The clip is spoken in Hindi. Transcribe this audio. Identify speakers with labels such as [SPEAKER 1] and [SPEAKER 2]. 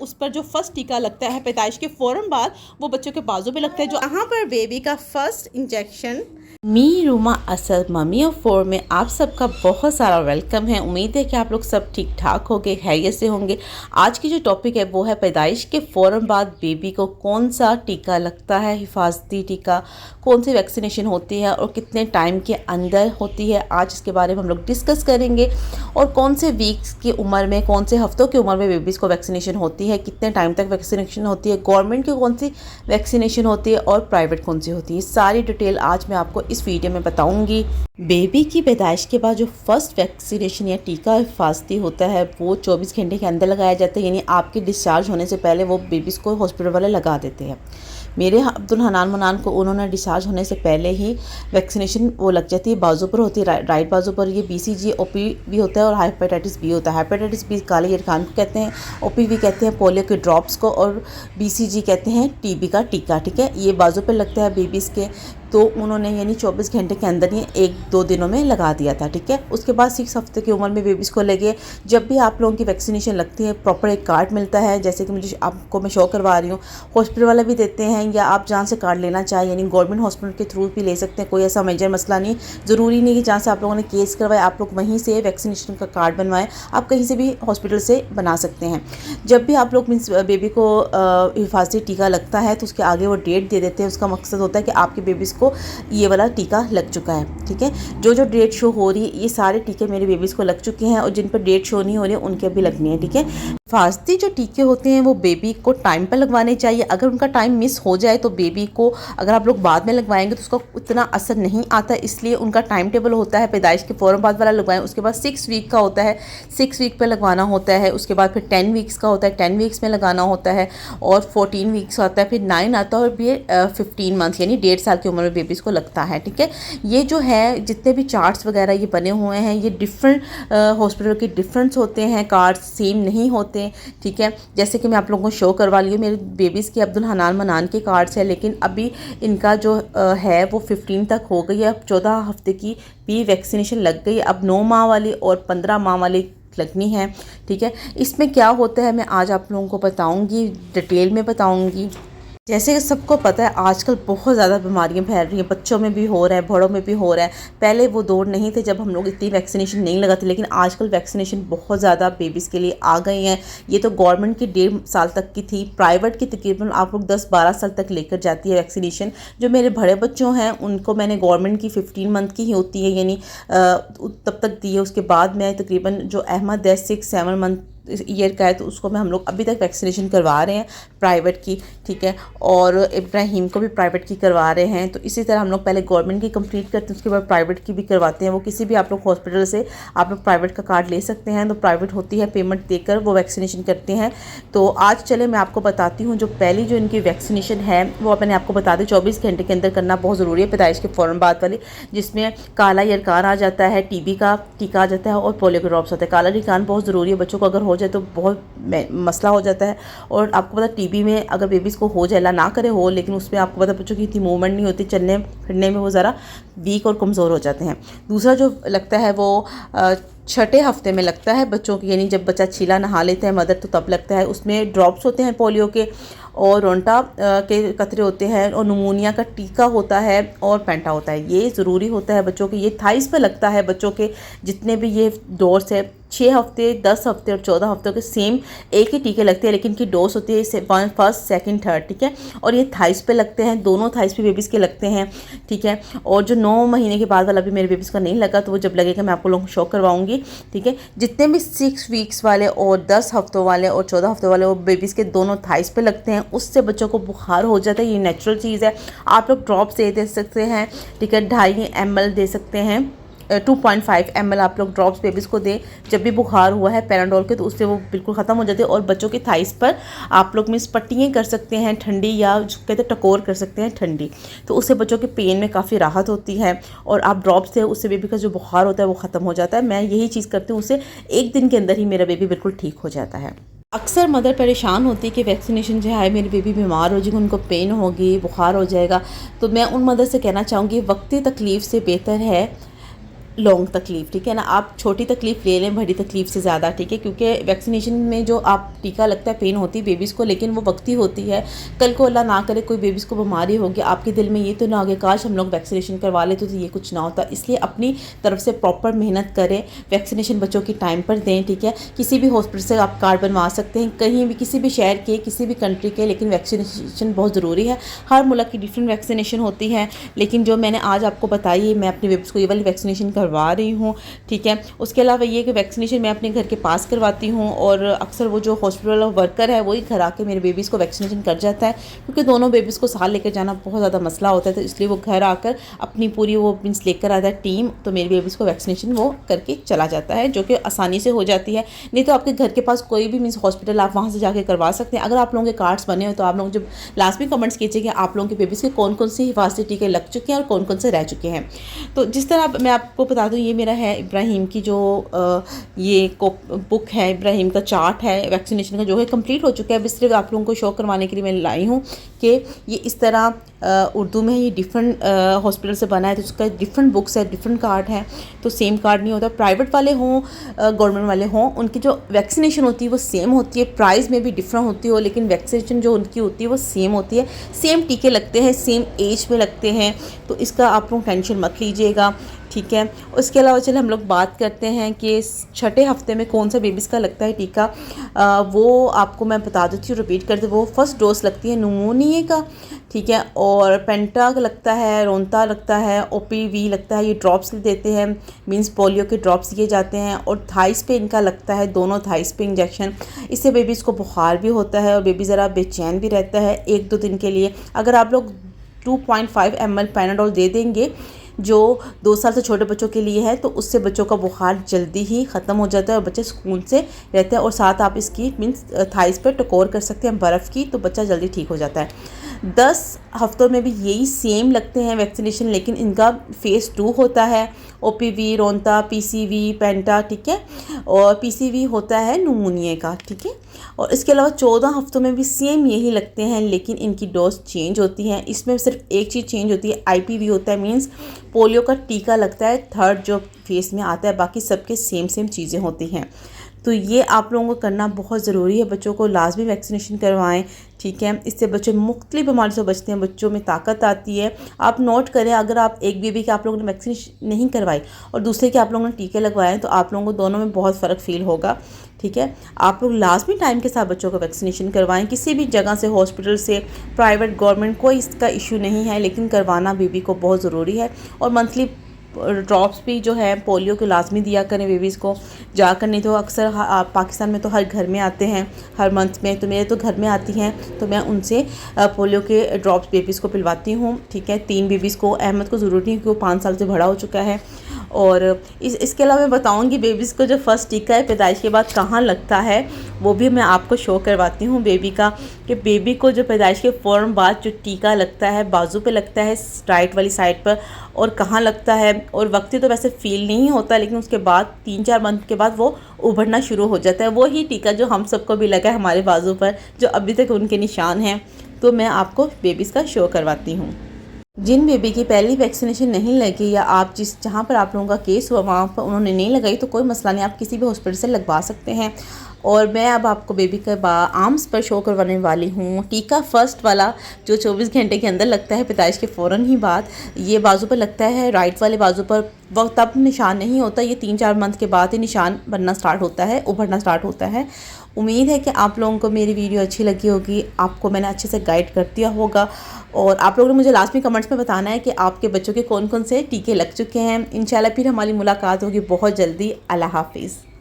[SPEAKER 1] उस पर जो फर्स्ट टीका लगता है पैदाइश के फ़ौरन बाद, वो बच्चों के बाजू पे लगता है। जो यहाँ पर बेबी का फर्स्ट इंजेक्शन। मी रूमा असल मम्मी ऑफ 4 में आप सबका बहुत सारा वेलकम है। उम्मीद है कि आप लोग सब ठीक ठाक होंगे, खैरियत से होंगे। आज की जो टॉपिक है वो है पैदाइश के फ़ौरन बाद बेबी को कौन सा टीका लगता है, हिफाजती टीका, कौन सी वैक्सीनेशन होती है और कितने टाइम के अंदर होती है। आज इसके बारे में हम लोग डिस्कस करेंगे। और कौन से वीक्स की उम्र में, कौन से हफ्तों की उम्र में बेबीज़ को वैक्सीनेशन होती है, कितने टाइम तक वैक्सीनेशन होती है, गवर्नमेंट की कौन सी वैक्सीनेशन होती है और प्राइवेट कौन सी होती है। सारी डिटेल आज मैं आपको इस वीडियो में बताऊंगी। बेबी की पैदाइश के बाद जो फर्स्ट वैक्सीनेशन या टीका हिफाजती होता है वो 24 घंटे के अंदर लगाया जाता है, यानी आपके डिस्चार्ज होने से पहले वो बेबीज़ को हॉस्पिटल वाले लगा देते हैं। मेरे अब्दुल हनान मनान को उन्होंने डिस्चार्ज होने से पहले ही वैक्सीनेशन वो लग जाती है, बाजू पर होती है, राइट बाजू पर। ये BCG OP भी होता है और हेपेटाइटिस बी होता है। हेपेटाइटिस बी काले यरकान को कहते हैं, OPV कहते हैं पोलियो के ड्रॉप्स को, और BCG कहते हैं TB का टीका। ठीक है, ये बाजू पर लगता है बेबीज़ के। तो उन्होंने यानी 24 घंटे के अंदर ही 1-2 दिनों में लगा दिया था। ठीक है, उसके बाद 6 हफ्ते की उम्र में बेबीज़ को लगे। जब भी आप लोगों की वैक्सीनेशन लगती है प्रॉपर एक कार्ड मिलता है, जैसे कि मुझे आपको मैं शो करवा रही हूँ। हॉस्पिटल वाले भी देते हैं, या आप जहाँ से कार्ड लेना चाहें यानी गवर्नमेंट हॉस्पिटल के थ्रू भी ले सकते हैं। कोई ऐसा मेजर मसला नहीं, ज़रूरी नहीं कि जहाँ से आप लोगों ने केस करवाए आप लोग वहीं से वैक्सीनेशन का कार्ड बनवाएं। आप कहीं से भी हॉस्पिटल से बना सकते हैं। जब भी आप लोग मीन्स बेबी को हिफाजती टीका लगता है तो उसके आगे वो डेट दे देते हैं। उसका मकसद होता है कि आपके बेबीज़ को ये वाला टीका लग चुका है। ठीक है, जो डेट शो हो रही है, ये सारे टीके मेरे बेबीज़ को लग चुके हैं, और जिन पर डेट शो नहीं हो रही है उनके अभी लगनी है। ठीक है, हिफाजती जो टीके होते हैं वो बेबी को टाइम पर लगवाने चाहिए। अगर उनका टाइम मिस हो जाए तो बेबी को अगर आप लोग बाद में लगवाएंगे तो उसका उतना असर नहीं आता, इसलिए उनका टाइम टेबल होता है। पैदाइश के फ़ौरन बाद वाला लगवाएं, उसके बाद 6 वीक का होता है, 6 वीक पे लगवाना होता है। उसके बाद फिर 10 वीक्स का होता है, 10 वीक्स में लगाना होता है, और 14 वीक्स आता है, फिर 9 आता है, और फिर 15 मंथ यानी 1.5 साल की उम्र में बेबीज़ को लगता है। ठीक है, ये जो है जितने भी चार्ट्स वगैरह ये बने हुए हैं, ये डिफरेंट हॉस्पिटल के डिफरेंस होते हैं, कार्ड्स सेम नहीं होते। ठीक है, जैसे कि मैं आप लोगों को शो करवा ली हूँ, मेरे बेबीज़ के अब्दुल हनान मनान के कार्ड्स है, लेकिन अभी इनका जो है वो 15 तक हो गई है। अब 14 हफ्ते की भी वैक्सीनेशन लग गई। अब 9 माह वाली और 15 माह वाली लगनी है। ठीक है, इसमें क्या होता है मैं आज आप लोगों को बताऊंगी, डिटेल में बताऊंगी। जैसे कि सबको पता है आजकल बहुत ज़्यादा बीमारियां फैल रही हैं, बच्चों में भी हो रहा है, बड़ों में भी हो रहा है। पहले वो दौर नहीं थे जब हम लोग इतनी वैक्सीनेशन नहीं लगाते, लेकिन आजकल वैक्सीनेशन बहुत ज़्यादा बेबीज़ के लिए आ गई हैं। ये तो गवर्नमेंट की 1.5 साल तक की थी, प्राइवेट की तकरीबन आप लोग 10-12 साल तक लेकर जाती है वैक्सीनेशन। जो मेरे बड़े बच्चों हैं उनको मैंने गवर्नमेंट की 15 मंथ की ही होती है, यानी तब तक दी है। उसके बाद मैं तकरीबन जो अहमद है 6-7 मंथ ईयर का है, तो उसको मैं हम लोग अभी तक वैक्सीनेशन करवा रहे हैं प्राइवेट की। ठीक है, और इब्राहिम को भी प्राइवेट की करवा रहे हैं। तो इसी तरह हम लोग पहले गवर्नमेंट की कंप्लीट करते हैं, उसके बाद प्राइवेट की भी करवाते हैं। वो किसी भी आप लोग हॉस्पिटल से आप लोग प्राइवेट का कार्ड ले सकते हैं, तो प्राइवेट होती है, पेमेंट देकर वो वैक्सीनेशन करते हैं। तो आज चले मैं आपको बताती हूँ जो पहली जो इनकी वैक्सीनेशन है वो मैंने आपको बता दी 24 घंटे के अंदर करना बहुत ज़रूरी है, पैदाइश के फ़ौरन बाद वाली, जिसमें काला यरकान आ जाता है, TB का टीका आ जाता है, और पोलियो के ड्रॉप्स होते हैं। काला यरकान बहुत ज़रूरी है, बच्चों को अगर हो जाए तो बहुत मसला हो जाता है। और आपको पता TB में अगर बेबीज़ को हो जाए, अल्लाह ना करे हो, लेकिन उसमें आपको पता बच्चों की इतनी मूवमेंट नहीं होती, चलने फिरने में वो ज़रा वीक और कमज़ोर हो जाते हैं। दूसरा जो लगता है वो 6ठे हफ्ते में लगता है बच्चों की, यानी जब बच्चा छीला नहा लेता है मदर तो तब लगता है। उसमें ड्रॉप्स होते हैं पोलियो के, और रोंटा के कतरे होते हैं, और नमूनिया का टीका होता है, और पेंटा होता है। ये ज़रूरी होता है बच्चों के। ये थाइस पे लगता है बच्चों के जितने भी ये डोज है। 6 हफ्ते, 10 हफ्ते और 14 हफ्तों के सेम एक ही टीके लगते हैं, लेकिन इनकी डोज होती है फर्स्ट, सेकंड, थर्ड। ठीक है, और ये थाइस पे लगते हैं, दोनों थाइस पे बेबीज़ के लगते हैं। ठीक है, और जो 9 महीने के बाद वाला भी मेरे बेबीज़ का नहीं लगा, तो वो जब लगेगा मैं आपको लोगों को शो करवाऊंगी। ठीक है, जितने भी 6 वीक्स वाले और 10 हफ्तों वाले और 14 हफ्तों वाले वो बेबीज़ के दोनों थाइस पे लगते हैं। उससे बच्चों को बुखार हो जाता है, ये नेचुरल चीज़ है। आप लोग ड्रॉप्स दे सकते हैं। ठीक है, 2.5 ml दे सकते हैं, 2.5 ml आप लोग ड्रॉप्स बेबीज़ को दें जब भी बुखार हुआ है पैराडोल के, तो उससे वो बिल्कुल ख़त्म हो जाते हैं। और बच्चों के थाइस पर आप लोग मीन्स पट्टियाँ कर सकते हैं ठंडी, या जो कहते हैं टकोर कर सकते हैं ठंडी, तो उससे बच्चों के पेन में काफ़ी राहत होती है। और आप ड्रॉप्स से उससे बेबी का जो बुखार होता है वो ख़त्म हो जाता है। मैं यही चीज़ करती हूँ, उससे 1 दिन के अंदर ही मेरा बेबी बिल्कुल ठीक हो जाता है। अक्सर मदर परेशान होती है कि वैक्सीनेशन जो है मेरी बेबी बीमार हो जाएगी, उनको पेन होगी, बुखार हो जाएगा। तो मैं उन मदर से कहना चाहूँगी वक्ती तकलीफ़ से बेहतर है लॉन्ग तकलीफ़, ठीक है ना। आप छोटी तकलीफ़ ले लें बड़ी तकलीफ़ से ज़्यादा, ठीक है, क्योंकि वैक्सीनेशन में जो आप टीका लगता है पेन होती है बेबीज़ को, लेकिन वो वक्ती होती है। कल को अल्लाह ना करे कोई बेबीज़ को बीमारी होगी, आपके दिल में ये तो ना हो गया काश हम लोग वैक्सीनेशन करवा लेते तो ये कुछ ना होता। इसलिए अपनी तरफ से प्रॉपर मेहनत करें, वैक्सीनेशन बच्चों की टाइम पर दें, ठीक है। किसी भी हॉस्पिटल से आप कार्ड बनवा सकते हैं, कहीं भी किसी भी शहर के किसी भी कंट्री के, लेकिन वैक्सीनेशन बहुत ज़रूरी है। हर मुल्क की डिफरेंट वैक्सीनेशन होती है, लेकिन जो मैंने आज आपको बताई मैं अपने बेबीज़ को ये वाली वैक्सीनेशन करवा रही हूँ, ठीक है। उसके अलावा ये कि वैक्सीनेशन मैं अपने घर के पास करवाती हूँ और अक्सर वो जो हॉस्पिटल वर्कर है वही घर आके मेरे बेबीज़ को वैक्सीनेशन कर जाता है, क्योंकि दोनों बेबीज़ को साथ लेकर जाना बहुत ज़्यादा मसला होता है, तो इसलिए वो घर आकर अपनी पूरी वो मीन्स लेकर आता है टीम, तो मेरे बेबीज़ को वैक्सीनेशन वो करके चला जाता है, जो कि आसानी से हो जाती है। नहीं तो आपके घर के पास कोई भी मीन्स हॉस्पिटल आप वहाँ से जाके करवा सकते हैं। अगर आप लोगों के कार्ड्स बने हो तो आप लोग जब लास्ट में कमेंट्स कीजिए कि आप लोगों के बेबीज़ के कौन कौन से हिफाजती टीके लग चुके हैं और कौन कौन से रह चुके हैं। तो जिस तरह मैं आपको बता दूँ, ये मेरा है इब्राहिम की जो ये बुक है, इब्राहिम का चार्ट है वैक्सीनेशन का, जो है कंप्लीट हो चुका है। अब सिर्फ आप लोगों को शो करवाने के लिए मैं लाई हूँ कि ये इस तरह उर्दू में ये डिफरेंट हॉस्पिटल से बना है, तो उसका डिफरेंट बुक्स है, डिफरेंट कार्ड है, तो सेम कार्ड नहीं होता। प्राइवेट वाले हों गवर्नमेंट वाले हों, उनकी जो वैक्सीनेशन होती है वो सेम होती है, प्राइस में भी डिफरेंट होती हो, लेकिन वैक्सीनेशन जो उनकी होती है वो सेम होती है, सेम टीके लगते हैं, सेम एज में लगते हैं, तो इसका आप लोग टेंशन मत लीजिएगा, ठीक है। उसके अलावा चलिए हम लोग बात करते हैं कि छठे हफ्ते में कौन सा बेबीज़ का लगता है टीका। वो आपको मैं बता देती हूँ, रिपीट करते, वो फर्स्ट डोज लगती है न्यूमोनिया का, ठीक है, और पेंटा का लगता है, रोंता लगता है, ओपीवी लगता है, ये ड्रॉप्स देते हैं, मींस पोलियो के ड्रॉप्स दिए जाते हैं, और थाइस पे इनका लगता है, दोनों थाइस पे इंजेक्शन। इससे बेबीज़ को बुखार भी होता है और बेबी ज़रा बेचैन भी रहता है 1-2 दिन के लिए। अगर आप लोग 2.5 ml पैनाडोल दे देंगे जो 2 साल से छोटे बच्चों के लिए है, तो उससे बच्चों का बुखार जल्दी ही ख़त्म हो जाता है और बच्चे सुकून से रहते हैं। और साथ आप इसकी मीन्स थाइस पे टकोर कर सकते हैं बर्फ़ की, तो बच्चा जल्दी ठीक हो जाता है। 10 हफ्तों में भी यही सेम लगते हैं वैक्सीनेशन, लेकिन इनका फेज़ 2 होता है, ओपीवी, रोंता, पीसीवी, पेंटा, ठीक है, और पीसीवी होता है न्यूमोनिया का, ठीक है। और इसके अलावा 14 हफ्तों में भी सेम यही लगते हैं, लेकिन इनकी डोज चेंज होती है। इसमें सिर्फ एक चीज़ चेंज होती है, आईपीवी होता है, मींस पोलियो का टीका लगता है थर्ड जो फेज़ में आता है, बाकी सबके सेम चीज़ें होती हैं। तो ये आप लोगों को करना बहुत ज़रूरी है, बच्चों को लाजमी वैक्सीनेशन करवाएं, ठीक है। इससे बच्चे मुख्तलिफ बीमारी से बचते हैं, बच्चों में ताकत आती है। आप नोट करें, अगर आप एक बेबी के आप लोगों ने वैक्सीनेशन नहीं करवाई और दूसरे के आप लोगों ने टीके लगवाए, तो आप लोगों को दोनों में बहुत फ़र्क फील होगा, ठीक है। आप लोग लाजमी टाइम के साथ बच्चों को वैक्सीनेशन करवाएं, किसी भी जगह से, हॉस्पिटल से, प्राइवेट, गवर्नमेंट, कोई इसका इशू नहीं है, लेकिन करवाना बेबी को बहुत ज़रूरी है। और मंथली ड्रॉप्स भी जो है पोलियो के लाजमी दिया करें बेबीज़ को जाकर, नहीं तो अक्सर पाकिस्तान में तो हर घर में आते हैं हर मंथ में, तो मेरे तो घर में आती हैं, तो मैं उनसे पोलियो के ड्रॉप्स बेबीज़ को पिलवाती हूँ, ठीक है। 3 बेबीज़ को, अहमद को ज़रूरी नहीं, क्योंकि वो 5 साल से बड़ा हो चुका है। और इसके अलावा मैं बताऊंगी बेबीज़ को जो फर्स्ट टीका है पैदाइश के बाद कहाँ लगता है, वो भी मैं आपको शो करवाती हूँ बेबी का, कि बेबी को जो पैदाइश के फ़ौरन बाद जो टीका लगता है बाजू पे लगता है, राइट वाली साइड पर, और कहाँ लगता है। और वक्ती तो वैसे फ़ील नहीं होता, लेकिन उसके बाद 3-4 मंथ के बाद वो उभरना शुरू हो जाता है। वही टीका जो हम सबको भी लगा है हमारे बाजू पर, जो अभी तक उनके निशान हैं, तो मैं आपको बेबीज़ का शो करवाती हूँ। जिन बेबी की पहली वैक्सीनेशन नहीं लगी, या आप जहाँ पर आप लोगों का केस हुआ वहाँ पर उन्होंने नहीं लगाई, तो कोई मसला नहीं, आप किसी भी हॉस्पिटल से लगवा सकते हैं। और मैं अब आपको बेबी के आर्म्स पर शो करवाने वाली हूँ टीका फर्स्ट वाला, जो 24 घंटे के अंदर लगता है पैदाइश के फ़ौरन ही बाद। ये बाजू पर लगता है, राइट वाले बाजू पर। वक्त तब निशान नहीं होता, ये 3-4 मंथ के बाद ही निशान बनना स्टार्ट होता है, उभरना स्टार्ट होता है। उम्मीद है कि आप लोगों को मेरी वीडियो अच्छी लगी होगी, आपको मैंने अच्छे से गाइड कर दिया होगा। और आप लोगों ने मुझे लास्ट में कमेंट्स में बताना है कि आपके बच्चों के कौन कौन से टीके लग चुके हैं। इंशाल्लाह फिर हमारी मुलाकात होगी बहुत जल्दी। अल्लाह हाफिज़।